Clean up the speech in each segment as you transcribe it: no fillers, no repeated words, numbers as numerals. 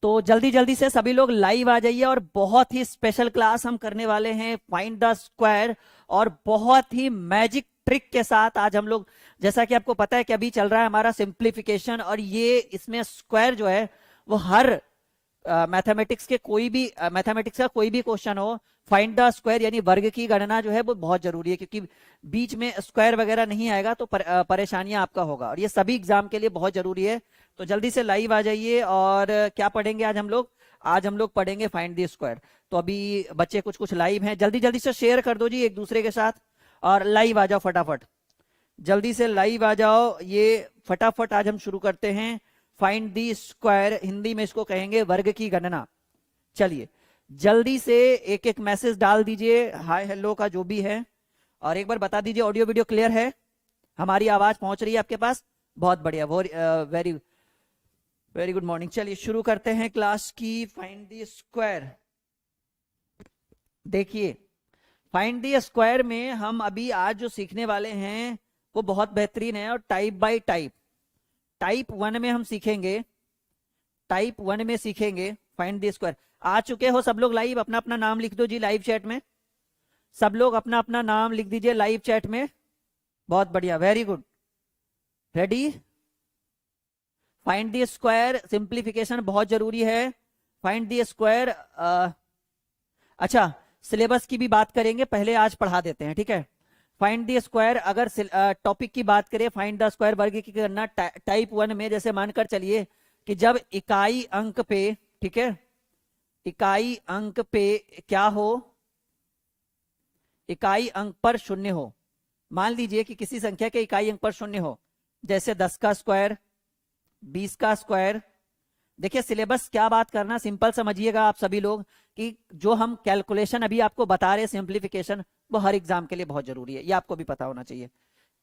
तो जल्दी जल्दी से सभी लोग लाइव आ जाइए, और बहुत ही स्पेशल क्लास हम करने वाले हैं फाइंड द स्क्वायर, और बहुत ही मैजिक ट्रिक के साथ आज हम लोग, जैसा कि आपको पता है कि अभी चल रहा है हमारा सिंप्लीफिकेशन, और ये इसमें स्क्वायर जो है वो हर मैथमेटिक्स के कोई भी मैथमेटिक्स का कोई भी क्वेश्चन हो, फाइंड द स्क्वायर यानी वर्ग की गणना जो है वो बहुत जरूरी है, क्योंकि बीच में स्क्वायर वगैरह नहीं आएगा तो परेशानियां आपका होगा, और ये सभी एग्जाम के लिए बहुत जरूरी है। तो जल्दी से लाइव आ जाइए। और क्या पढ़ेंगे आज हम लोग? आज हम लोग पढ़ेंगे फाइंड द स्क्वायर। तो अभी बच्चे कुछ कुछ लाइव हैं, जल्दी जल्दी से शेयर कर दो जी एक दूसरे के साथ, और लाइव आ जाओ फटाफट, जल्दी से लाइव आ जाओ। ये फटाफट आज हम शुरू करते हैं फाइंड दी स्क्वायर, हिंदी में इसको कहेंगे वर्ग की गणना। चलिए जल्दी से एक एक मैसेज डाल दीजिए, हाय हेलो का जो भी है, और एक बार बता दीजिए ऑडियो वीडियो क्लियर है, हमारी आवाज पहुंच रही है आपके पास? बहुत बढ़िया, वेरी वेरी गुड मॉर्निंग। चलिए शुरू करते हैं क्लास की फाइंड दी स्क्वायर। देखिए फाइंड दी स्क्वायर में हम अभी आज जो सीखने वाले हैं वो बहुत बेहतरीन है, और type bye type. Type one में हम सीखेंगे, टाइप वन में सीखेंगे फाइंड द स्क्वायर। आ चुके हो सब लोग लाइव? अपना अपना नाम लिख दो जी लाइव चैट में, सब लोग अपना अपना नाम लिख दीजिए लाइव चैट में। बहुत बढ़िया, very good. Ready? Find the square, simplification बहुत जरूरी है। Find the square. अच्छा, सिलेबस की भी बात करेंगे, पहले आज पढ़ा देते हैं, ठीक है? फाइंड द स्क्वायर, अगर टॉपिक की बात करें, फाइंड द स्क्वायर वर्ग की करना टाइप वन में, जैसे मानकर चलिए कि जब इकाई अंक पे, ठीक है, इकाई अंक पे क्या हो, इकाई अंक पर शून्य हो। मान लीजिए कि किसी संख्या के इकाई अंक पर शून्य हो, जैसे 10 का स्क्वायर, 20 का स्क्वायर। देखिए सिलेबस क्या बात करना, सिंपल समझिएगा आप सभी लोग, कि जो हम कैलकुलेशन अभी आपको बता रहे हैं सिंप्लीफिकेशन, वो हर एग्जाम के लिए बहुत जरूरी है, ये आपको भी पता होना चाहिए।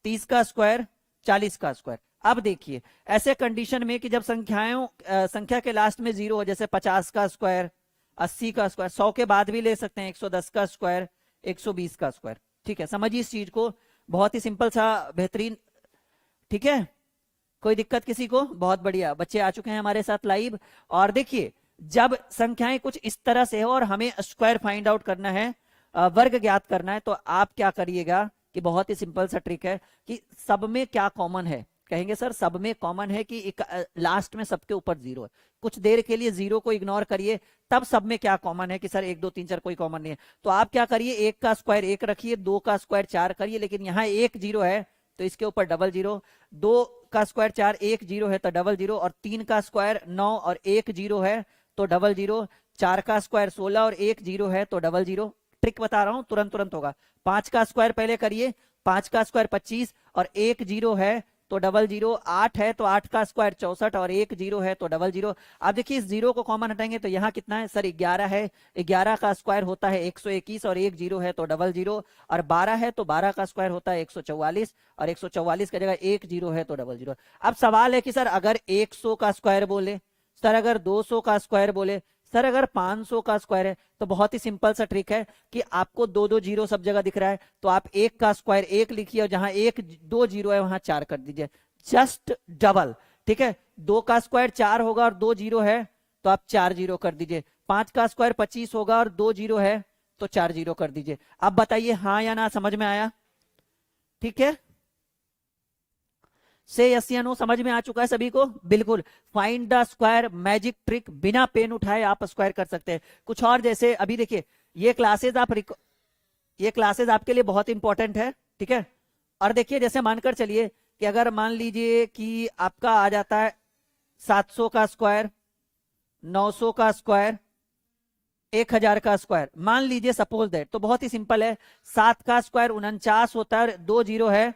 30 का स्क्वायर, 40 का स्क्वायर। अब देखिए ऐसे कंडीशन में कि जब संख्या के लास्ट में जीरो हो, जैसे 50 का स्क्वायर, 80 का स्क्वायर, 100 के बाद भी ले सकते हैं, 110 का स्क्वायर, 120 का स्क्वायर। ठीक है, समझिए इस चीज को, बहुत ही सिंपल सा बेहतरीन। ठीक है, कोई दिक्कत किसी को? बहुत बढ़िया, बच्चे आ चुके हैं हमारे साथ लाइव। और देखिए जब संख्याएं कुछ इस तरह से हो और हमें स्क्वायर फाइंड आउट करना है, वर्ग ज्ञात करना है, तो आप क्या करिएगा कि बहुत ही सिंपल सा ट्रिक है कि सब में क्या कॉमन है। कहेंगे सर सब में कॉमन है कि लास्ट में सबके ऊपर जीरो है, कुछ देर के लिए जीरो को इग्नोर करिए, तब सब में क्या कॉमन है कि सर 1 2 3 4 कोई कॉमन नहीं है। तो आप क्या करिए, 1 का स्क्वायर 1 रखिए, 2 का स्क्वायर 4 करिए, लेकिन यहाँ एक जीरो है तो इसके ऊपर डबल जीरो, 2 का स्क्वायर 4, 1 जीरो है तो डबल जीरो, और 3 का स्क्वायर 9 और 1 जीरो है तो डबल जीरो, 4 का स्क्वायर 16 और 1 जीरो है तो डबल जीरो। ट्रिक बता रहा हूं, तुरंत तुरंत होगा। 5 का स्क्वायर पहले करिए, 5 का स्क्वायर 25 और 1 जीरो है तो डबल जीरो, 8 है तो 8 का स्क्वायर 64 और 1 जीरो है तो डबल जीरो। अब देखिए इस जीरो को कॉमन हटाएंगे तो यहाँ कितना है सर? 11 है, 11 का स्क्वायर होता है 121 और 1 जीरो है तो डबल जीरो, और 12 है तो 12 का स्क्वायर होता है 144 और 144 की जगह 1 जीरो है तो डबल जीरो। अब सवाल है कि सर अगर 100 का स्क्वायर बोले, सर अगर 200 का स्क्वायर बोले, सर अगर 500 का स्क्वायर है, तो बहुत ही सिंपल सा ट्रिक है कि आपको दो दो जीरो सब जगह दिख रहा है, तो आप 1 का स्क्वायर 1 लिखिए और जहां 1 2 जीरो है वहां 4 कर दीजिए, जस्ट डबल। ठीक है, 2 का स्क्वायर 4 होगा और 2 जीरो है तो आप 4 जीरो कर दीजिए, 5 का स्क्वायर 25 होगा और 2 जीरो है तो 4 जीरो कर दीजिए। अब बताइए हाँ या ना, समझ में आया? ठीक है, से यस या नो, समझ में आ चुका है सभी को? बिल्कुल। Find the square magic trick, बिना पेन उठाए आप स्क्वायर कर सकते हैं। कुछ और जैसे अभी देखिए ये क्लासेस ये क्लासेस आपके लिए बहुत इंपॉर्टेंट है, ठीक है? और देखिए जैसे मानकर चलिए कि अगर मान लीजिए कि आपका आ जाता है 700 का स्क्वायर, 900 का स्क्वायर, 1000 का स्क्वायर, मान लीजिए सपोज दैट, तो बहुत ही सिंपल है, 7 का स्क्वायर 49 होता है, 2 जीरो है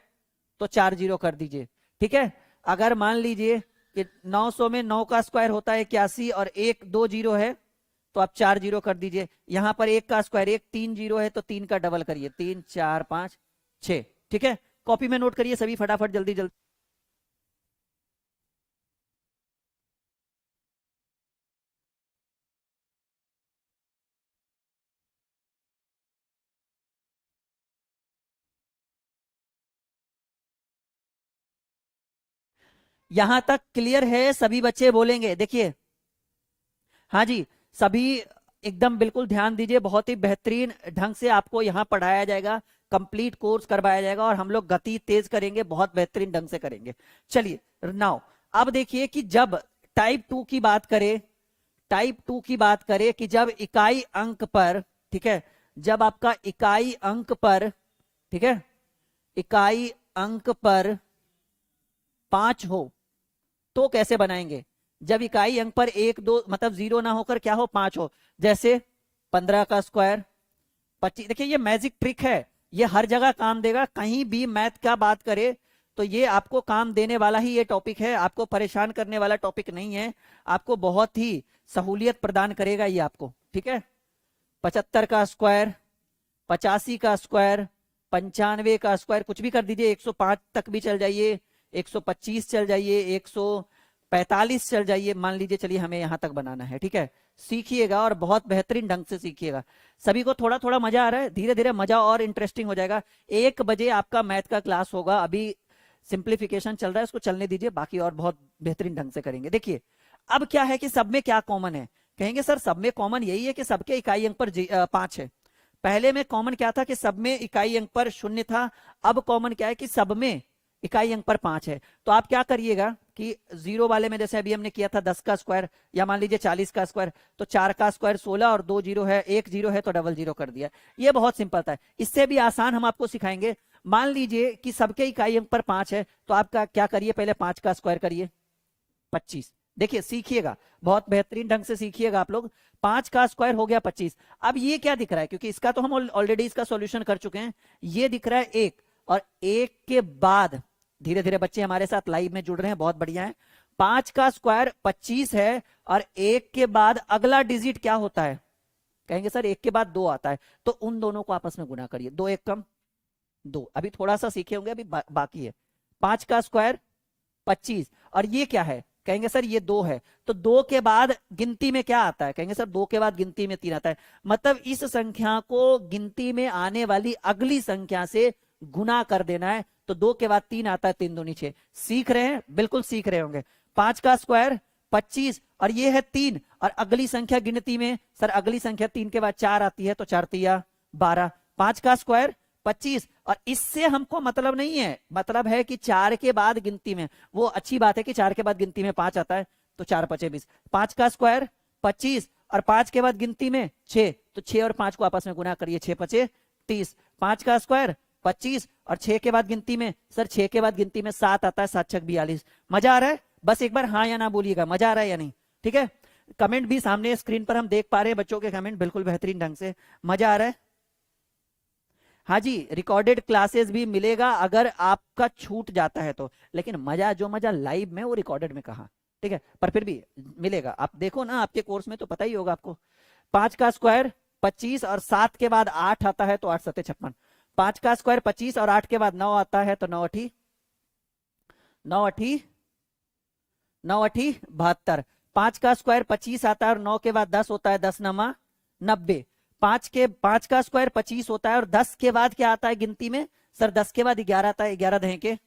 तो 4 जीरो कर दीजिए। ठीक है, अगर मान लीजिए कि 900 में 9 का स्क्वायर होता है 81 और 1 2 जीरो है तो आप 4 जीरो कर दीजिए। यहां पर 1 का स्क्वायर 1 3 जीरो है तो 3 का डबल करिए, 3 4 5 6। ठीक है, कॉपी में नोट करिए सभी फटाफट, जल्दी जल्दी। यहां तक क्लियर है? सभी बच्चे बोलेंगे। देखिए हाँ जी, सभी एकदम बिल्कुल ध्यान दीजिए, बहुत ही बेहतरीन ढंग से आपको यहाँ पढ़ाया जाएगा, कंप्लीट कोर्स करवाया जाएगा और हम लोग गति तेज करेंगे, बहुत बेहतरीन ढंग से करेंगे। चलिए नाउ अब देखिए कि जब टाइप 2 की बात करें, टाइप 2 की बात करें कि जब इकाई अंक पर, ठीक है, जब आपका इकाई अंक पर, ठीक है, इकाई अंक पर 5 हो तो कैसे बनाएंगे? जब इकाई अंक पर 1 2 मतलब 0 ना होकर क्या हो, 5 हो। जैसे 15 का स्क्वायर 25। देखिए ये मैजिक ट्रिक है, ये हर जगह काम देगा, कहीं भी मैथ का बात करे तो ये आपको काम देने वाला ही ये टॉपिक है, आपको परेशान करने वाला टॉपिक नहीं है, आपको बहुत ही सहूलियत प्रदान करेगा ये आपको, ठीक है। 75 का स्क्वायर, 85 का स्क्वायर, 95 का स्क्वायर, कुछ भी कर दीजिए, 105 तक भी चल जाइए, 125 चल जाइए, 145 चल जाइए, मान लीजिए, चलिए हमें यहां तक बनाना है, ठीक है। सीखिएगा और बहुत बेहतरीन ढंग से सीखिएगा। सभी को थोड़ा थोड़ा मजा आ रहा है, धीरे धीरे मजा और इंटरेस्टिंग हो जाएगा। 1 बजे आपका मैथ का क्लास होगा, अभी सिंप्लीफिकेशन चल रहा है, उसको चलने दीजिए, बाकी और बहुत बेहतरीन ढंग से करेंगे। देखिए अब क्या है कि सब में क्या कॉमन है, कहेंगे सर सब में कॉमन यही है कि सबके इकाई अंक पर 5 है। पहले में कॉमन क्या था कि सब में इकाई अंक पर 0 था, अब कॉमन क्या है कि सब में इकाई अंक पर 5 है। तो आप क्या करिएगा कि 0 वाले में जैसे अभी हमने किया था 10 का स्क्वायर या मान लीजिए 40 का स्क्वायर, तो 4 का स्क्वायर 16 और 2 जीरो है, 1 जीरो है तो डबल जीरो कर दिया। ये बहुत सिंपल था, इससे भी आसान हम आपको सिखाएंगे। मान लीजिए कि सबके इकाई अंक पर 5 है, तो आपका क्या करिए, पहले 5 का स्क्वायर करिए 25। देखिए सीखिएगा, बहुत बेहतरीन ढंग से सीखिएगा आप लोग। 5 का स्क्वायर हो गया 25। अब ये क्या दिख रहा है, क्योंकि इसका तो हम ऑलरेडी इसका सॉल्यूशन कर चुके हैं, ये दिख रहा है 1, और 1 के बाद धीरे धीरे बच्चे हमारे साथ लाइव में जुड़ रहे हैं, बहुत बढ़िया है। 5 का स्क्वायर 25 है और 1 के बाद अगला डिजिट क्या होता है, कहेंगे सर 1 के बाद 2 आता है, तो उन दोनों को आपस में गुना करिए, 2 1 कम 2। अभी थोड़ा सा सीखे होंगे, अभी बाकी है। 5 का स्क्वायर 25 और ये क्या है, कहेंगे सर ये 2 है, तो 2 के बाद गिनती में क्या आता है, कहेंगे सर 2 के बाद गिनती में 3 आता है। मतलब इस संख्या को गिनती में आने वाली अगली संख्या से गुना कर देना है, तो 2 के बाद 3 आता है, 3 दूनी 6। सीख रहे हैं, बिल्कुल सीख रहे होंगे। 5 का स्क्वायर 25 और ये है 3, और अगली संख्या गिनती में, सर अगली संख्या 3 के बाद 4 आती है, तो 4 तिया 12। 5 का स्क्वायर 25, और इससे हमको मतलब नहीं है, मतलब है कि 4 के बाद गिनती में, वो अच्छी बात है कि 4 के बाद गिनती में 5 आता है, तो 4 पचे 20। 5 का स्क्वायर 25 और 5 के बाद गिनती में 6, तो 6 और 5 को आपस में गुना करिए, 6 पचे 30। 5 का स्क्वायर 25 और 6 के बाद गिनती में, सर 6 के बाद गिनती में 7 आता है, 7 छक 42। मजा आ रहा है? बस एक बार हाँ या ना बोलिएगा, मजा आ रहा है या नहीं, ठीक है। कमेंट भी सामने स्क्रीन पर हम देख पा रहे हैं, बच्चों के कमेंट बिल्कुल बेहतरीन ढंग से, मजा आ रहा है। हाँ जी, रिकॉर्डेड क्लासेस भी मिलेगा अगर आपका छूट जाता है तो, लेकिन मजा जो मजा लाइव में वो रिकॉर्डेड में कहा, ठीक है, पर फिर भी मिलेगा। आप देखो ना, आपके कोर्स में तो पता ही होगा आपको। 5 का स्क्वायर 25 और 7 के बाद 8 आता है, तो 8 सत्ते 56। 5 का स्क्वायर 25 और 8 के बाद 9 आता है, तो 9 अठी 72। 5 का स्क्वायर 25 आता है और 9 के बाद 10 होता है, 10 नमा 90। 5 का स्क्वायर 25 होता है और 10 के बाद क्या आता है गिनती में, सर 10 के बाद 11 आता है, 11 दहें के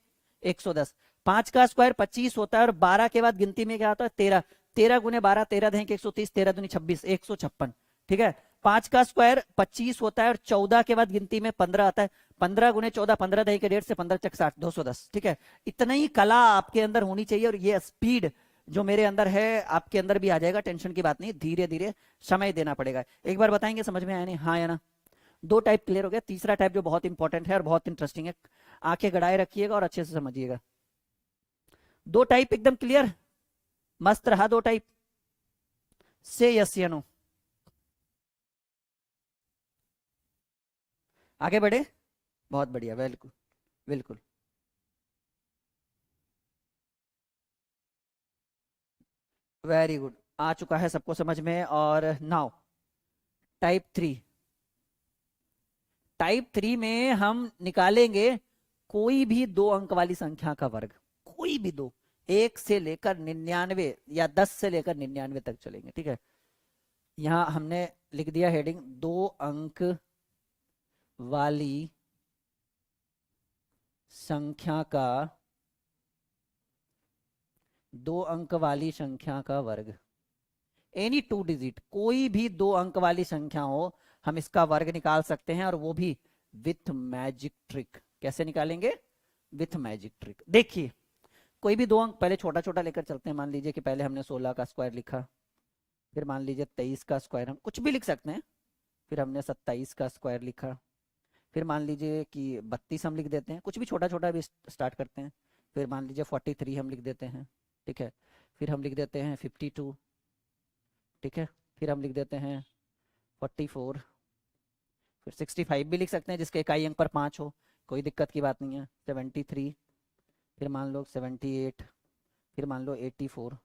110। 5 का स्क्वायर 25 होता है और 12 के बाद गिनती में क्या आता है, 13। 13 गुने 12 13 दहें के 130, 13 दूनी 26, 156, ठीक है। 5 का स्क्वायर 25 होता है और 14 के बाद गिनती में 15 आता है, 15 गुने 14 15 दहें के 1.5 से 15 चक 60, 210, ठीक है। इतना ही कला आपके अंदर होनी चाहिए, और ये स्पीड जो मेरे अंदर है आपके अंदर भी आ जाएगा, टेंशन की बात नहीं, धीरे धीरे समय देना पड़ेगा। एक बार बताएंगे, समझ में आया नहीं, हाँ या ना? 2 टाइप क्लियर हो गया। तीसरा टाइप जो बहुत इंपॉर्टेंट है और बहुत इंटरेस्टिंग है, आंखें गड़ाए रखिएगा और अच्छे से समझिएगा। 2 टाइप एकदम क्लियर, मस्त रहा 2 टाइप से, यस या नो? आगे बढ़े, बहुत बढ़िया, बिल्कुल बिल्कुल। वेरी गुड, आ चुका है सबको समझ में। और नाउ टाइप 3, टाइप 3 में हम निकालेंगे कोई भी 2 अंक वाली संख्या का वर्ग, कोई भी 2, 1 से लेकर 99 या 10 से लेकर 99 तक चलेंगे, ठीक है। यहां हमने लिख दिया हेडिंग 2 अंक वाली संख्या का, 2 अंक वाली संख्या का वर्ग। एनी 2 डिजिट, कोई भी 2 अंक वाली संख्या हो, हम इसका वर्ग निकाल सकते हैं, और वो भी विथ मैजिक ट्रिक। कैसे निकालेंगे? With magic trick. देखिए, कोई भी 2 अंक, पहले छोटा छोटा लेकर चलते हैं। मान लीजिए कि पहले हमने 16 का स्क्वायर लिखा, फिर मान लीजिए 23 का स्क्वायर, हम कुछ भी लिख सकते हैं, फिर हमने 27 का स्क्वायर लिखा, फिर मान लीजिए कि 32 हम लिख देते हैं, कुछ भी छोटा छोटा भी स्टार्ट करते हैं, फिर मान लीजिए 43 हम लिख देते हैं, ठीक है, फिर हम लिख देते हैं 52, ठीक है, फिर हम लिख देते हैं 44, फिर 65 भी लिख सकते हैं जिसके इकाई अंक पर 5 हो, कोई दिक्कत की बात नहीं है, 73, फिर मान लो 78, फिर मान लो 84।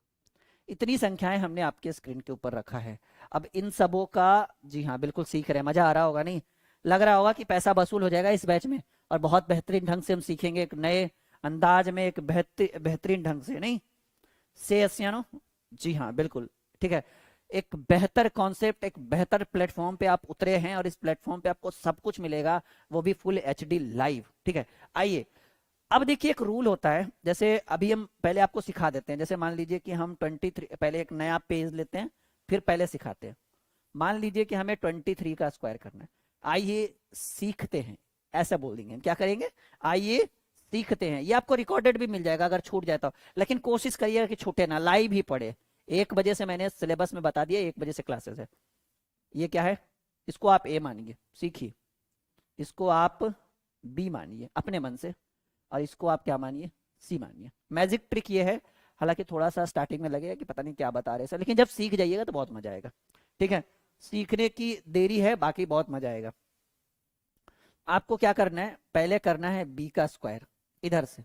इतनी संख्याएं हमने आपके स्क्रीन के ऊपर रखा है। अब इन सबों का, जी हाँ बिल्कुल सीख रहे हैं, मजा आ रहा होगा, नहीं लग रहा होगा कि पैसा वसूल हो जाएगा इस बैच में, और बहुत बेहतरीन ढंग से हम सीखेंगे, एक नए अंदाज में, एक बेहतरीन ढंग से, नहीं से अस्यानो, जी हाँ बिल्कुल, ठीक है। एक बेहतर कॉन्सेप्ट, एक बेहतर प्लेटफॉर्म पे आप उतरे हैं, और इस प्लेटफॉर्म पे आपको सब कुछ मिलेगा, वो भी फुल HD लाइव, ठीक है। आइए, अब देखिए एक रूल होता है, जैसे अभी हम पहले आपको सिखा देते हैं, जैसे मान लीजिए कि हम 23, पहले एक नया पेज लेते हैं, फिर पहले सिखाते हैं। मान लीजिए कि हमें 23 का स्क्वायर करना है, आइए सीखते हैं, ऐसा बोल देंगे। क्या करेंगे? आइए सीखते हैं। ये आपको रिकॉर्डेड भी मिल जाएगा अगर छूट जाए तो, लेकिन कोशिश करिएगा कि छूटे ना, लाइव ही पढ़े। 1 बजे से मैंने सिलेबस में बता दिया, 1 बजे से क्लासेस है। ये क्या है? इसको आप A मानिए, सीखिए, इसको आप B मानिए अपने मन से, और इसको आप क्या मानिए? C मानिए। मैजिक ट्रिक ये है, हालांकि थोड़ा सा स्टार्टिंग में लगेगा कि पता नहीं क्या बता रहे सर, लेकिन जब सीख जाइएगा तो बहुत मजा आएगा, ठीक है। सीखने की देरी है, बाकी बहुत मजा आएगा। आपको क्या करना है? पहले करना है B का स्क्वायर इधर से,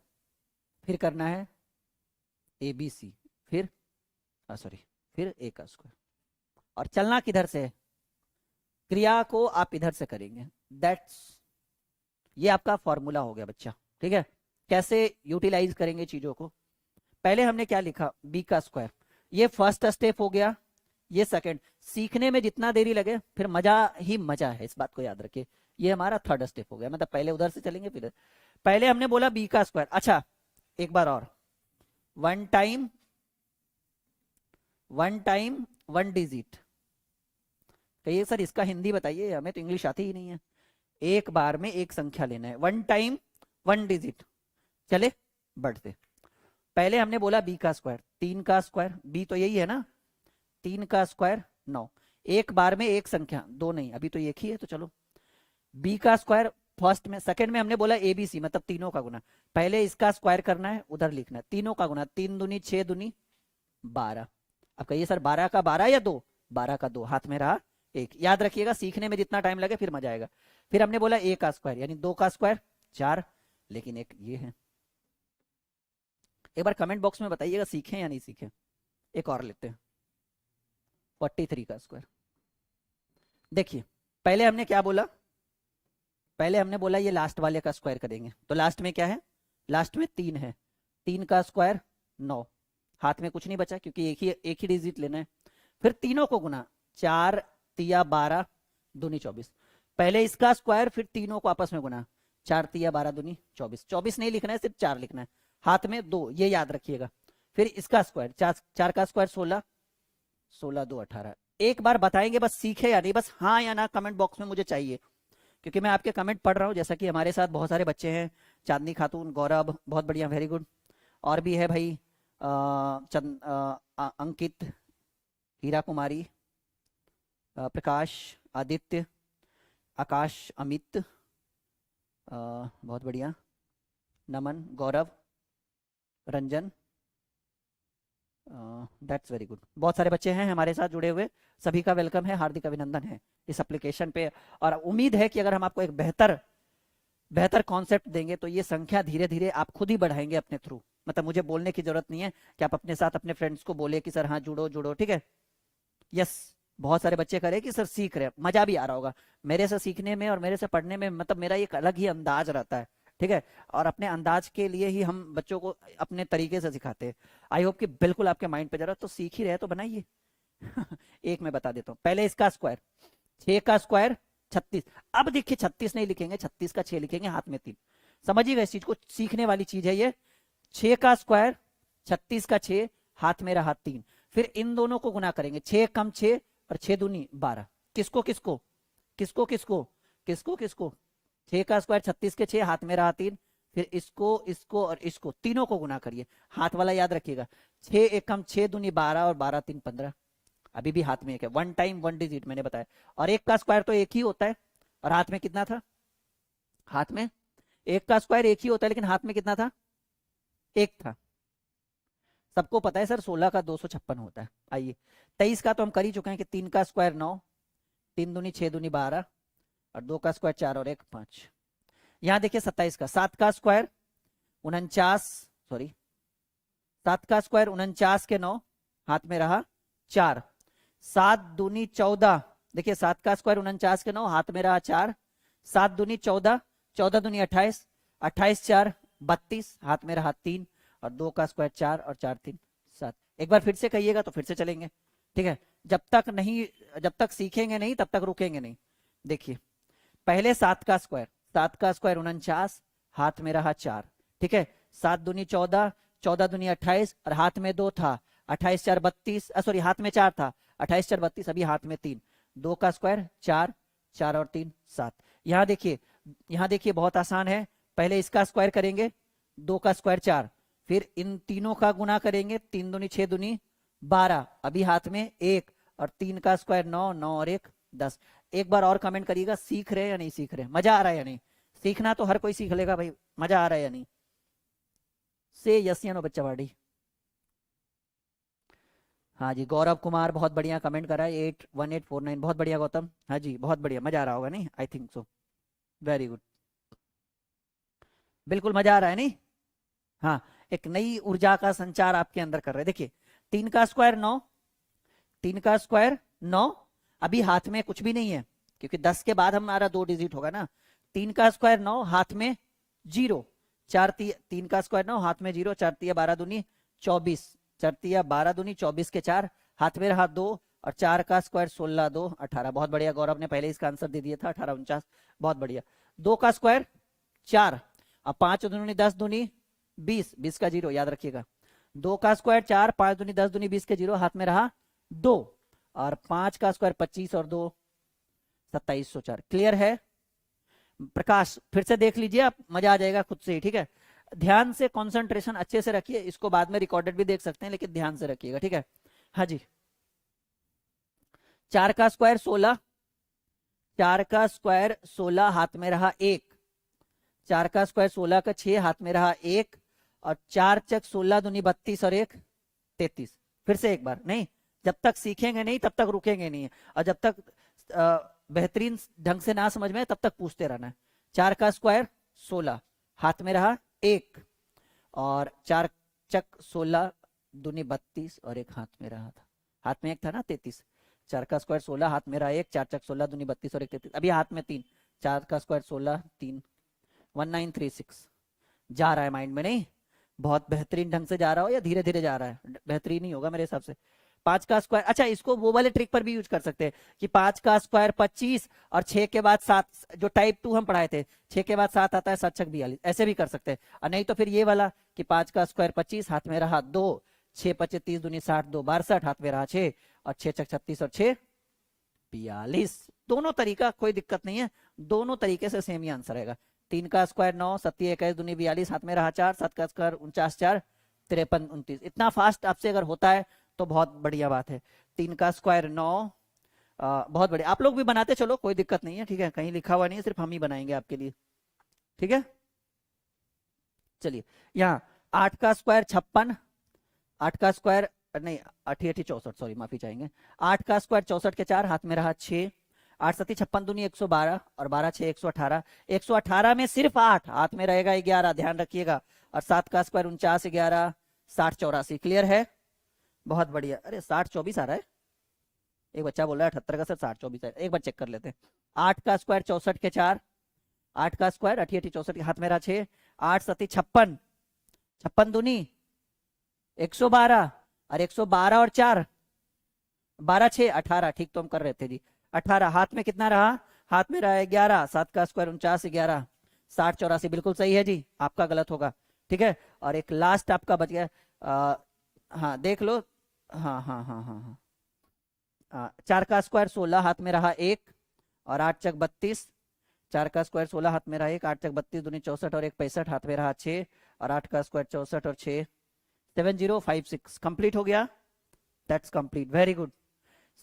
फिर करना है ABC, फिर फिर A का स्क्वायर, और चलना किधर से है? क्रिया को आप इधर से करेंगे। ये आपका फॉर्मूला हो गया बच्चा, ठीक है। कैसे यूटिलाइज करेंगे चीजों को? पहले हमने क्या लिखा? B का स्क्वायर, ये फर्स्ट स्टेप हो गया, ये सेकंड। सीखने में जितना देरी लगे, फिर मजा ही मजा है, इस बात को याद रखिए। ये हमारा थर्ड स्टेप हो गया, मतलब पहले उधर से चलेंगे फिर। पहले हमने बोला B का स्क्वायर। अच्छा, एक बार और, 1 टाइम 1 डिजिट। कहिए सर इसका हिंदी बताइए, हमें तो इंग्लिश आती ही नहीं है। एक बार में एक संख्या लेना है, 1 टाइम 1 डिजिट। चले बढ़ते, पहले हमने बोला B का स्क्वायर, 3 का स्क्वायर, B तो यही है ना, 3 का स्क्वायर 9। एक बार में एक संख्या, 2 नहीं, अभी तो एक ही है, तो चलो B का स्क्वायर फर्स्ट में। सेकंड में हमने बोला ABC, मतलब तीनों का गुना। पहले इसका स्क्वायर करना है, उधर लिखना है, तीनों का गुना, 3 दूनी 6 दूनी 12। अब कहिए सर 12 का 12 या 2? 12 का 2, हाथ में रहा 1। याद रखिएगा, सीखने में जितना टाइम लगे फिर मजा आएगा। फिर हमने बोला A का स्क्वायर, यानी 2 का स्क्वायर 4, लेकिन एक ये है। एक बार कमेंट बॉक्स में बताइएगा सीखे या नहीं सीखे। एक और लेते हैं, 43 का स्क्वायर। देखिए पहले हमने क्या बोला? पहले हमने बोला ये लास्ट वाले का स्क्वायर करेंगे, तो लास्ट में क्या है? लास्ट में 3 है, 3 का स्क्वायर 9। हाथ में कुछ नहीं बचा क्योंकि एक ही डिजिट लेना है। फिर तीनों को गुना, 4 तिया 12 दूनी 24। पहले इसका स्क्वायर, फिर तीनों को आपस में गुना, 4 तिया 12 दूनी 24। 24 नहीं लिखना है, सिर्फ 4 लिखना है, हाथ में 2, ये याद रखिएगा। फिर इसका स्क्वायर, 4 का स्क्वायर 16, 16 2 18। एक बार बताएंगे बस सीखे या नहीं, बस हाँ या ना कमेंट बॉक्स में मुझे चाहिए, क्योंकि मैं आपके कमेंट पढ़ रहा हूँ। जैसा कि हमारे साथ बहुत सारे बच्चे हैं, चांदनी खातून, गौरव, बहुत बढ़िया, वेरी गुड। और भी है भाई, अंकित, हीरा कुमारी, प्रकाश, आदित्य, आकाश, अमित, बहुत बढ़िया, नमन, गौरव, रंजन, दैट्स वेरी गुड। बहुत सारे बच्चे हैं हमारे साथ जुड़े हुए, सभी का वेलकम है, हार्दिक अभिनंदन है इस एप्लीकेशन पे। और उम्मीद है कि अगर हम आपको एक बेहतर कॉन्सेप्ट देंगे तो ये संख्या धीरे धीरे आप खुद ही बढ़ाएंगे अपने थ्रू। मतलब मुझे बोलने की जरूरत नहीं है कि आप अपने साथ अपने फ्रेंड्स को बोले कि सर हाँ जुड़ो जुड़ो, ठीक है। यस, बहुत सारे बच्चे करे कि सर सीख रहे, मजा भी आ रहा होगा मेरे से सीखने में और मेरे से पढ़ने में। मतलब मेरा एक अलग ही अंदाज रहता है, ठीक है, और अपने अंदाज के लिए ही हम बच्चों को अपने तरीके से सिखाते हैं। आई होप कि बिल्कुल आपके माइंड पे जा रहा है, तो सीख ही रहे तो बनाइए। एक मैं बता देता हूँ, पहले इसका स्क्वायर, 6 का स्क्वायर 36। अब देखिए 36 नहीं लिखेंगे, 36 का 6 लिखेंगे, हाथ में 3। समझिएगा इस चीज को, सीखने वाली चीज है ये। 6 का स्क्वायर, 36 का 6, हाथ में रहा 3। फिर इन दोनों को गुना करेंगे, 6 कम 6 और 6 दूनी 12। किसको किसको किसको किसको किसको किसको 6 का स्क्वायर 36 के 6, हाथ में रहा 3। फिर इसको इसको और इसको तीनों को गुना करिए, हाथ वाला याद रखिएगा। 6 एक कम 6 दूनी 12 और 12 3 15। अभी भी हाथ में एक है, 1 टाइम 1 डिजिट मैंने बताया। और एक का स्क्वायर तो एक ही होता है, और हाथ में कितना था? हाथ में एक का स्क्वायर एक ही होता है, लेकिन हाथ में कितना था? एक था। सबको पता है सर 16 का 256 होता है। आइए 23 का तो हम कर ही चुके हैं कि 3 का स्क्वायर 9, 3 दूनी 6 दूनी 12 और 2 का स्क्वायर 4 और 1 5। यहां देखिए 27 का 7 का स्क्वायर 49, सॉरी 7 का स्क्वायर 49 के 9, हाथ में रहा 4। 7 दूनी 14, देखिए 7 का स्क्वायर 49 के 9, हाथ में रहा 4। 7 दूनी 14, 14 दूनी 28, 28 4 32, हाथ में रहा 3। और 2 का स्क्वायर 4 और 4 3 7। एक बार फिर से कहिएगा तो फिर से चलेंगे, ठीक है। जब तक सीखेंगे नहीं तब तक रुकेंगे नहीं। देखिए पहले 7 का स्क्वायर 49, हाथ में रहा 4, ठीक है। 7 दूनी 14, 14 दूनी 28 और हाथ में 2 था, 28 4 32, सॉरी हाथ में 4 था, 28 4 32, अभी हाथ में 3। 2 का स्क्वायर 4, 4 और 3 7। यहाँ देखिए बहुत आसान है। पहले इसका स्क्वायर करेंगे, 2 का स्क्वायर 4, फिर इन तीनों का गुना करेंगे, 3 दूनी 6 दूनी 12, अभी हाथ में 1, और 3 का स्क्वायर 9, 9 और 1 10। एक बार और कमेंट करिएगा, सीख रहे हैं या नहीं सीख रहे हैं, मजा आ रहा है या नहीं। सीखना तो हर कोई सीख लेगा भाई, मजा आ रहा है या नहीं। से यस या नो बच्चा वाड़ी। हाँ जी गौरव कुमार बहुत बढ़िया कमेंट करा है, 81849, बहुत बढ़िया गौतम। हाँ जी बहुत बढ़िया, मजा आ रहा होगा नहीं, I think so, very good, बिल्कुल मजा आ रहा है नहीं। हाँ एक नई ऊर्जा का संचार आपके अंदर कर रहे हैं। देखिए 3 का स्क्वायर 9, 3 का स्क्वायर 9, अभी हाथ में कुछ भी नहीं है क्योंकि 10 के बाद हमारा 2 डिजिट होगा ना। 3 का स्क्वायर 9, हाथ में 0, 3 का स्क्वायर 9, हाथ में 0, 4 तिया 12 दूनी 24, 4 तिया 12 दूनी 24 के 4, हाथ में रहा 2, और 4 का स्क्वायर 16 2 18। बहुत बढ़िया गौरव ने पहले इसका आंसर दे दिया था, 18 49, बहुत बढ़िया। 2 का स्क्वायर 4, अब 5 दूनी 10 दूनी 20, 20 का 0 याद रखिएगा। 2 का स्क्वायर 4, 5 दूनी 10 दूनी 20 के 0, हाथ में रहा 2, और 5 का स्क्वायर 25 और 2 2704। क्लियर है? प्रकाश फिर से देख लीजिए आप, मजा आ जाएगा खुद से ही, ठीक है। ध्यान से कंसंट्रेशन अच्छे से रखिए, इसको बाद में रिकॉर्डेड भी देख सकते हैं लेकिन ध्यान से रखिएगा, ठीक है। हाँ जी 4 का स्क्वायर 16, 4 का स्क्वायर 16, हाथ में रहा 1। 4 का स्क्वायर 16 का 6, हाथ में रहा 1, और 4 चक 16 दूनी 32 और 1 33। फिर से एक बार, नहीं जब तक सीखेंगे नहीं तब तक रुकेंगे नहीं, और जब तक बेहतरीन ढंग से ना समझ में तब तक पूछते रहना है। 4 का स्क्वायर 16, हाथ में रहा 1, और 4 चक 16 दूनी 32 और 1 हाथ में रहा था, हाथ में 1 था ना 33। 4 का स्क्वायर 16, हाथ में रहा 1, 4 चक 16 दूनी 32 और 1 33, अभी हाथ में 3। 4 का स्क्वायर 16 3 1936। जा रहा है माइंड में नहीं? बहुत बेहतरीन ढंग से जा रहा हो या धीरे धीरे जा रहा है? बेहतरीन ही होगा मेरे हिसाब से। 5 का स्क्वायर, अच्छा इसको वो वाले ट्रिक पर भी यूज कर सकते हैं कि 5 का स्क्वायर 25 और 6 के बाद 7, जो टाइप 2 हम पढ़ाए थे, 6 के बाद 7 आता है, 7 छक 42, ऐसे भी कर सकते हैं। और नहीं तो फिर ये वाला कि 5 का स्क्वायर 25, हाथ में रहा 2, 6 25 30 दूनी 60 2 62, हाथ में रहा 6, और 6 छक 36 और 6 42। दोनों तरीका कोई दिक्कत नहीं है, दोनों तरीके से सेम ही आंसर रहेगा। 3 का स्क्वायर 9, 7 21 दूनी 42, हाथ में रहा 4, 7 का स्क्वायर 49 4 53 29। इतना फास्ट आपसे अगर होता है तो बहुत बढ़िया बात है। 3 का स्क्वायर 9, बहुत बढ़िया, आप लोग भी बनाते चलो, कोई दिक्कत नहीं है, ठीक है। कहीं लिखा हुआ नहीं है, सिर्फ हम ही बनाएंगे आपके लिए, ठीक है। चलिए यहाँ 8 का स्क्वायर 56, 8 का स्क्वायर नहीं 8 8 64, सॉरी माफी चाहेंगे। 8 का स्क्वायर 64 के 4, हाथ में रहा 6, 8 7 56 दूनी 112, और 12 6 118। 118 में सिर्फ 8, हाथ में रहेगा 11, ध्यान रखिएगा। और 7 का स्क्वायर 49 11 60 84। क्लियर है? बहुत बढ़िया। अरे 60 24 आ रहा है, एक बच्चा बोल रहा है 78 का सर 60 24 है, एक बार चेक कर लेते हैं। 8 का स्क्वायर 64 के 4, 8 का स्क्वायर 88 64 के, हाथ में रहा 6, 8 7 56, 56 दूनी 112, और 112 और 4 12 6 18, ठीक तो हम कर रहे थे जी। 18, हाथ में कितना रहा? हाथ में रहा 11, 7 का स्क्वायर 49 11 60 84, बिल्कुल सही है जी, आपका गलत होगा, ठीक है। और एक लास्ट आपका बच गया, हाँ देख लो, हाँ हाँ हाँ हाँ हाँ। 4 का स्क्वायर 16, हाथ में रहा एक, और 8 चक 32। 4 का स्क्वायर 16, हाथ में रहा एक, 8 चक 32 दूनी 64, और एक 65, हाथ में रहा 6, और 8 का स्क्वायर 64 और 6, 7056 कंप्लीट हो गया। That's complete, very good.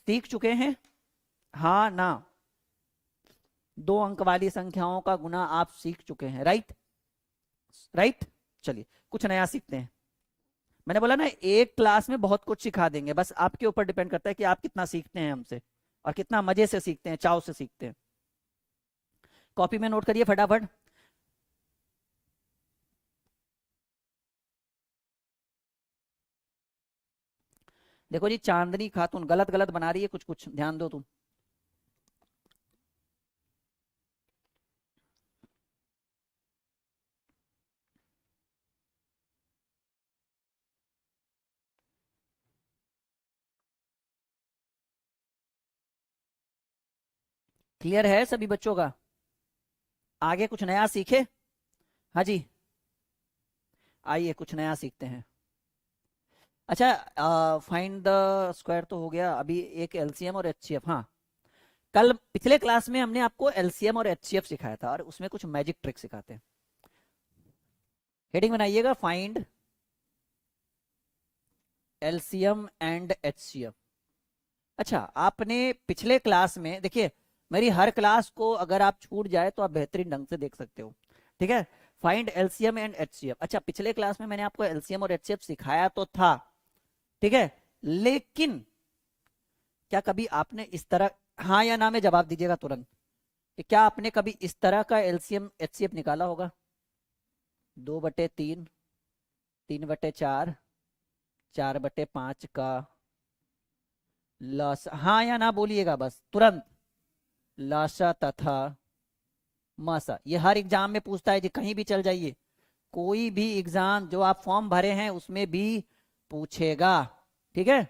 सीख चुके हैं, हाँ ना? 2 अंक वाली संख्याओं का गुना आप सीख चुके हैं, राइट? राइट। चलिए कुछ नया सीखते हैं। मैंने बोला ना, एक क्लास में बहुत कुछ सिखा देंगे, बस आपके ऊपर डिपेंड करता है कि आप कितना सीखते हैं हमसे, और कितना मजे से सीखते हैं, चाव से सीखते हैं। कॉपी में नोट करिए फटाफट। देखो जी, चांदनी खातून गलत गलत बना रही है कुछ कुछ, ध्यान दो तुम। क्लियर है सभी बच्चों का? आगे कुछ नया सीखे? हाँ जी, आइए कुछ नया सीखते हैं। अच्छा, फाइंड द स्क्वायर तो हो गया, अभी एक एलसीएम और एचसीएफ। हाँ, कल पिछले क्लास में हमने आपको एलसीएम और एचसीएफ सिखाया था, और उसमें कुछ मैजिक ट्रिक सिखाते हैं। हेडिंग बनाइएगा, फाइंड एलसीएम एंड एचसीएफ। अच्छा, आपने पिछले क्लास में, देखिए मेरी हर क्लास को अगर आप छूट जाए तो आप बेहतरीन ढंग से देख सकते हो, ठीक है? Find LCM and HCF. अच्छा, पिछले क्लास में मैंने आपको एलसीएम और एचसीएफ सिखाया तो था, ठीक है, लेकिन क्या कभी आपने इस तरह, हाँ या ना में जवाब दीजिएगा तुरंत, कि क्या आपने कभी इस तरह का एलसीएम एचसीएफ निकाला होगा? 2/3, 3/4, 4/5 का लस, हाँ या ना बोलिएगा बस तुरंत। लाशा तथा मासा, ये हर एग्जाम में पूछता है जी, कहीं भी चल जाइए, कोई भी एग्जाम जो आप फॉर्म भरे हैं उसमें भी पूछेगा, ठीक है?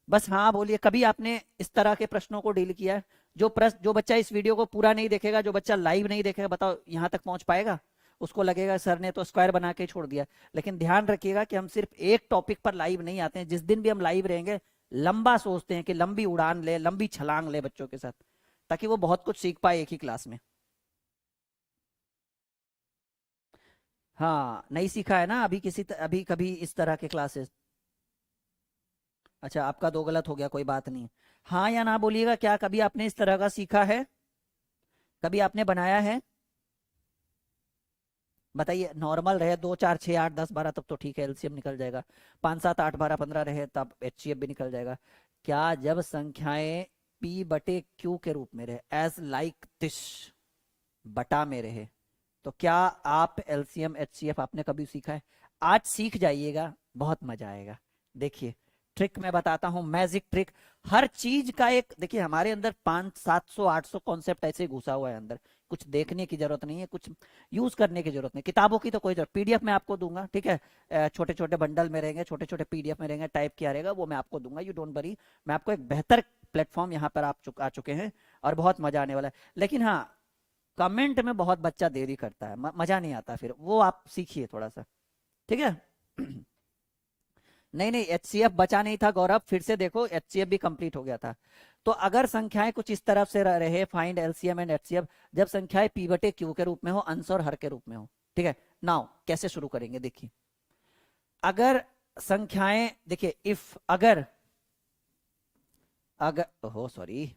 बस हाँ बोलिए, कभी आपने इस तरह के प्रश्नों को डील किया है? जो बच्चा इस वीडियो को पूरा नहीं देखेगा, जो बच्चा लाइव नहीं देखेगा, बताओ यहाँ तक पहुंच पाएगा? उसको लगेगा सर ने तो स्क्वायर बना के छोड़ दिया। लेकिन ध्यान रखिएगा कि हम सिर्फ एक टॉपिक पर लाइव नहीं आते हैं, जिस दिन भी हम लाइव रहेंगे लंबा सोचते हैं कि लंबी उड़ान ले, लंबी छलांग ले बच्चों के साथ, ताकि वो बहुत कुछ सीख पाए एक ही क्लास में। हाँ, नहीं सीखा है ना अभी कभी इस तरह के क्लासेस? अच्छा, आपका दो गलत हो गया, कोई बात नहीं। हाँ या ना बोलिएगा, क्या कभी आपने इस तरह का सीखा है? कभी आपने बनाया है? बताइए, नॉर्मल रहे 2 4 6 8 10 12 तब तो ठीक है, एलसीएम निकल जाएगा। 5 7 8 12 15 रहे तब एचसीएफ भी निकल जाएगा। क्या जब संख्याएं p/q के रूप में रहे, एज लाइक दिस, बटा में रहे, तो क्या आप एलसीएम एचसीएफ आपने कभी सीखा है? आज सीख जाइएगा, बहुत मजा आएगा। देखिए, ट्रिक मैं बताता हूं, मैजिक ट्रिक। हर चीज का एक, देखिए हमारे अंदर 500 700 800 कॉन्सेप्ट ऐसे घुसा हुआ है अंदर, कुछ देखने की जरूरत नहीं है, कुछ यूज करने की जरूरत नहीं, किताबों की तो कोई जरूरत। पीडीएफ में आपको दूंगा, ठीक है, छोटे छोटे बंडल में रहेंगे, छोटे छोटे पीडीएफ में रहेंगे, टाइप किया रहेगा, वो मैं आपको दूंगा, यू डोंट वरी। मैं आपको एक बेहतर प्लेटफॉर्म यहाँ पर आप आ चुके हैं, और बहुत मजा आने वाला है। लेकिन हाँ, कमेंट में बहुत बच्चा देरी करता है, मजा नहीं आता, फिर वो आप सीखिए थोड़ा सा, ठीक है? नहीं नहीं, एचसीएफ बचा नहीं था गौरव, फिर से देखो, एचसीएफ भी कंप्लीट हो गया था। तो अगर संख्याएं कुछ इस तरफ से रहे, फाइंड एलसीएम एंड एचसीएफ, जब संख्याएं p/q के रूप में हो, अंश और हर के रूप में हो, ठीक है? नाउ कैसे शुरू करेंगे, देखिए। अगर संख्याएं, देखिए, इफ, अगर अगर हो सॉरी,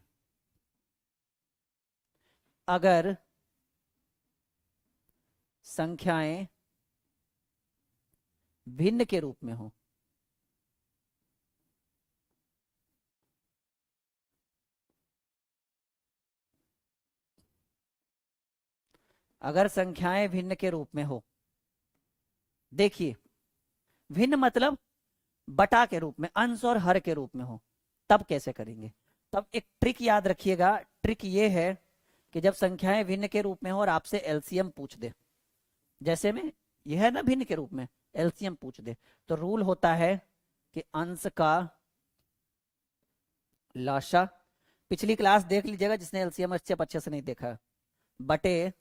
अगर संख्याएं भिन्न के रूप में हो, अगर संख्याएं भिन्न के रूप में हो, देखिए, भिन्न मतलब बटा के रूप में, अंश और हर के रूप में हो, तब कैसे करेंगे? तब एक ट्रिक याद रखिएगा, ट्रिक ये है कि जब संख्याएं भिन्न के रूप में हो और आपसे एलसीएम पूछ दे, जैसे में यह है ना भिन्न के रूप में, एलसीएम पूछ दे, तो रूल होता है कि अंश का लाशा, पिछली क्लास देख लीजिएगा जिसने एलसीएम अच्छे से नहीं देखा, बटे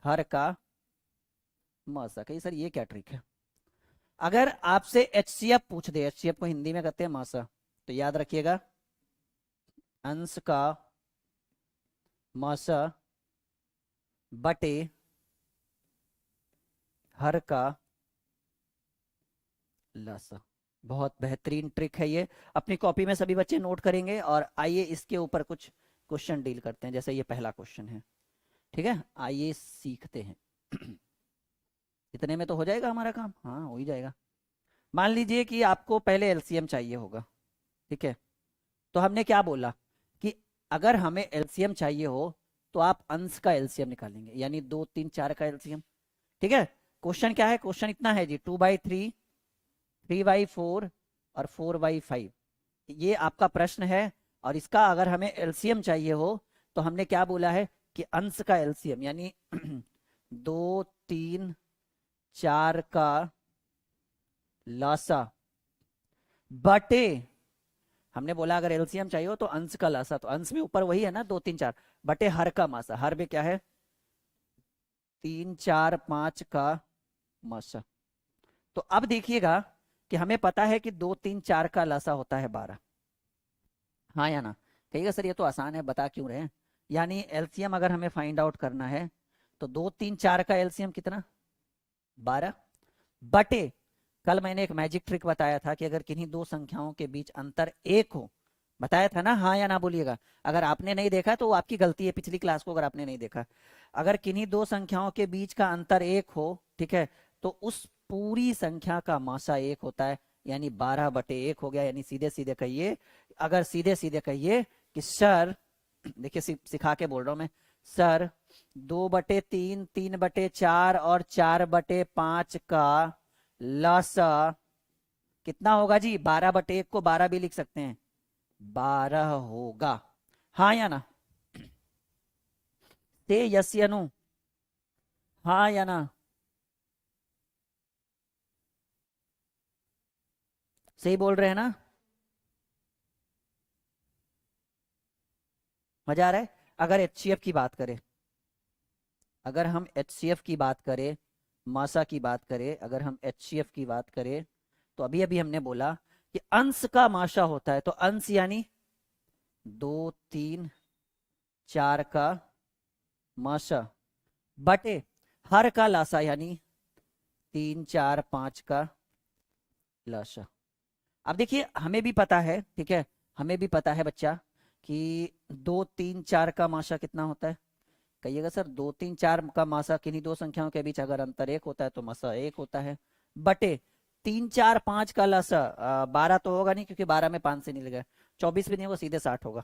हर का मसा। कही सर ये क्या ट्रिक है? अगर आपसे HCF पूछ दे, HCF को हिंदी में कहते हैं मासा, तो याद रखिएगा अंश का मासा बटे हर का लासा। बहुत बेहतरीन ट्रिक है ये, अपनी कॉपी में सभी बच्चे नोट करेंगे। और आइए इसके ऊपर कुछ क्वेश्चन डील करते हैं, जैसे ये पहला क्वेश्चन है, ठीक है, आइए सीखते हैं। इतने में तो हो जाएगा हमारा काम, हाँ हो ही जाएगा। मान लीजिए कि आपको पहले एलसीएम चाहिए होगा, ठीक है, तो हमने क्या बोला कि अगर हमें एलसीएम चाहिए हो तो आप अंश का एलसीएम निकालेंगे, यानी 2 3 4 का एलसीएम, ठीक है। क्वेश्चन क्या है, क्वेश्चन इतना है जी, 2/3, 3/4 और 4/5, ये आपका प्रश्न है। और इसका अगर हमें एलसीएम चाहिए हो तो हमने क्या बोला है कि अंश का एलसीएम, यानी 2 3 4 का लासा बटे, हमने बोला अगर एलसीएम चाहिए हो तो अंश का लासा, तो अंश में ऊपर वही है ना 2 3 4, बटे हर का मासा, हर में क्या है 3 4 5 का मासा। तो अब देखिएगा कि हमें पता है कि 2 3 4 का लासा होता है 12, हाँ या ना। कहिएगा सर ये तो आसान है, बता क्यों रहे हैं। यानी एलसीएम अगर हमें फाइंड आउट करना है तो 2 3 4 का एलसीएम कितना 12, बटे कल मैंने एक मैजिक ट्रिक बताया था कि अगर किन्हीं दो संख्याओं के बीच अंतर 1 हो, बताया था ना, हाँ या ना बोलिएगा। अगर आपने नहीं देखा तो वो आपकी गलती है, पिछली क्लास को अगर आपने नहीं देखा। अगर किन्हीं दो संख्याओं के बीच का अंतर 1 हो, ठीक है, तो उस पूरी संख्या का मासा 1 होता है, यानी 12/1 हो गया। यानी सीधे सीधे कहिए, अगर सीधे सीधे कहिए कि सर, देखिए सिखा के बोल रहा हूं मैं, सर 2/3, 3/4 और 4/5 का लासा कितना होगा जी, 12/1 को 12 भी लिख सकते हैं, 12 होगा, हाँ या ना। ते यस या नो, हाँ या ना, सही बोल रहे हैं ना, मजा आ रहा है। अगर HCF की बात करें, अगर हम HCF की बात करें, मासा की बात करें, अगर हम HCF की बात करें, तो अभी अभी हमने बोला कि अंश का माशा होता है, तो अंश यानी 2 3 4 का माशा बटे हर का लासा, यानी 3 4 5 का लासा। अब देखिए हमें भी पता है, ठीक है, हमें भी पता है बच्चा कि 2 3 4 का माशा कितना होता है। कहिएगा सर 2 3 4 का मासा किन्हीं दो संख्याओं के बीच अगर अंतर 1 होता है तो मासा 1 होता है, बटे 3 4 5 का लासा 12 तो होगा नहीं, क्योंकि 12 में 5 से नहीं लगा, 24 भी नहीं होगा, सीधे 60 होगा।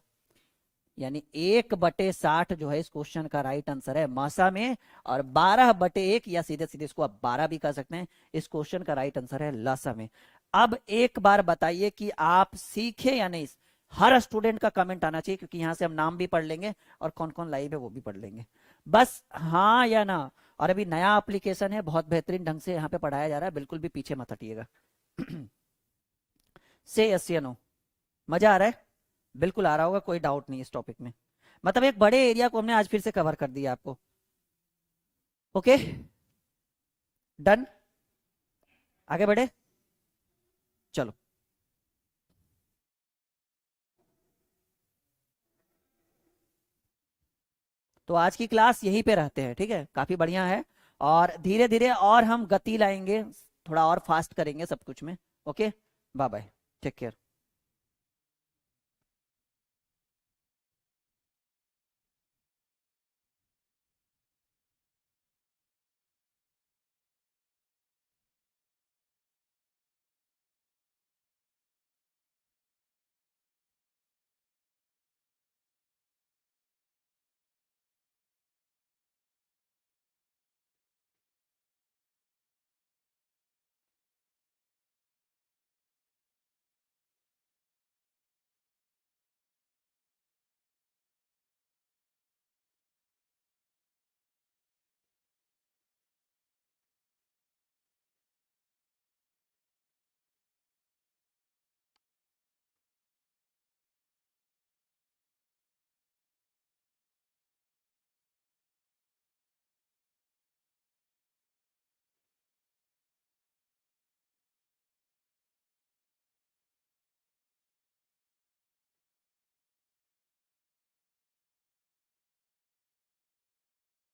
यानी 1/60 जो है इस क्वेश्चन का राइट आंसर है मासा में, और 12/1, या सीधे सीधे इसको आप 12 भी कर सकते हैं, इस क्वेश्चन का राइट आंसर है लासा में। अब एक बार बताइए कि आप सीखे या नहीं। हर स्टूडेंट का कमेंट आना चाहिए, क्योंकि यहां से हम नाम भी पढ़ लेंगे और कौन कौन लाइव है वो भी पढ़ लेंगे, बस हाँ या ना। और अभी नया एप्लीकेशन है, बहुत बेहतरीन ढंग से यहाँ पे पढ़ाया जा रहा है, बिल्कुल भी पीछे मत हटिएगा। से यस या नो, मजा आ रहा है, बिल्कुल आ रहा होगा, कोई डाउट नहीं इस टॉपिक में। मतलब एक बड़े एरिया को हमने आज फिर से कवर कर दिया आपको। ओके, डन, आगे बढ़े, चलो। तो आज की क्लास यहीं पे रहते हैं, ठीक है, काफी बढ़िया है। और धीरे धीरे और हम गति लाएंगे, थोड़ा और फास्ट करेंगे सब कुछ में। Okay, bye bye, take care.